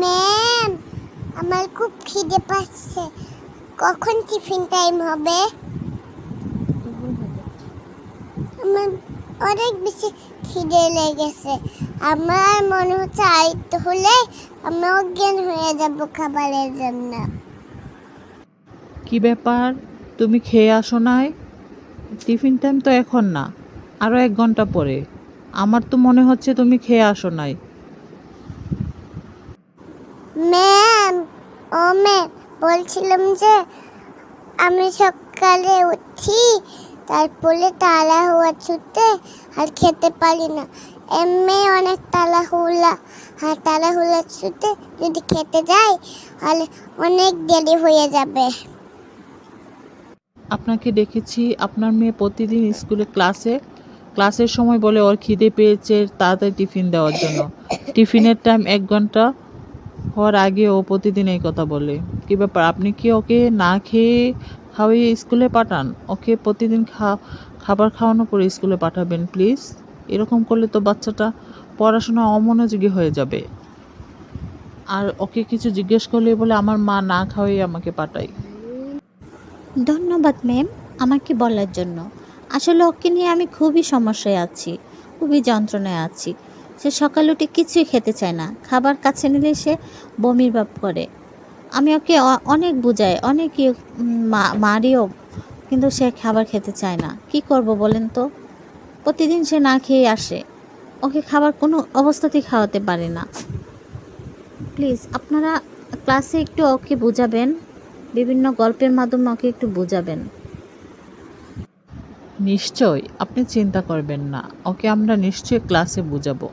Ma'am, আমার খুব খিদে পাচ্ছে। কখন টিফিন টাইম হবে? আমার অনেক বেশি খিদে লেগেছে। আমার মনে হচ্ছে আরেকটু হলে আমি অজ্ঞান হয়ে যাব খাবারের জন্য। কি ব্যাপার, তুমি খেয়ে আসো নাই? টিফিন টাইম তো এখন না, আরও 1 ঘন্টা পরে। আমার তো মনে হচ্ছে তুমি খেয়ে আসো নাই। ম্যাম, ও ম্যাম, বলছিলাম যে আমি সকালে উঠি, তারপরে তাড়াহুড়া ছুটে আর খেতে পারি না। এমনি অনেক তাড়াহুড়া ছুটে যদি খেতে যাই তাহলে অনেক দেরি হয়ে যাবে। আপনাকে দেখেছি, আপনার মেয়ে প্রতিদিন স্কুলে ক্লাসের সময় বলে ওর খিদে পেয়েছে, তাড়াতাড়ি টিফিন দেওয়ার জন্য। টিফিনের টাইম 1 ঘন্টা হওয়ার আগে ও প্রতিদিন এই কথা বলে। কি ব্যাপার, আপনি কি ওকে না খেয়ে খাওয়িয়ে স্কুলে পাঠান? ওকে প্রতিদিন খাবার খাওয়ানো করে স্কুলে পাঠাবেন প্লিজ। এরকম করলে তো বাচ্চাটা পড়াশোনা অমনোযোগী হয়ে যাবে। আর ওকে কিছু জিজ্ঞেস করলে বলে আমার মা না খাওয়াই আমাকে পাঠায়। ধন্যবাদ ম্যাম আমাকে বলার জন্য। আসলে ওকে নিয়ে আমি খুবই সমস্যায় আছি, খুবই যন্ত্রণায় আছি। সে সকালে উঠে কিছুই খেতে চায় না, খাবার কাছে নিলে সে বমির ভাব করে। আমি ওকে অনেক বুঝাই, অনেক মারিও, কিন্তু সে খাবার খেতে চায় না। কি করব বলেন তো? প্রতিদিন সে না খেয়ে আসে, ওকে খাবার কোনো অবস্থাতেই খাওয়াতে পারে না। প্লিজ আপনারা ক্লাসে একটু ওকে বুঝাবেন, বিভিন্ন গল্পের মাধ্যমে ওকে একটু বুঝাবেন। নিশ্চয়, আপনি চিন্তা করবেন না, ওকে আমরা নিশ্চয়ই ক্লাসে বুঝাবো।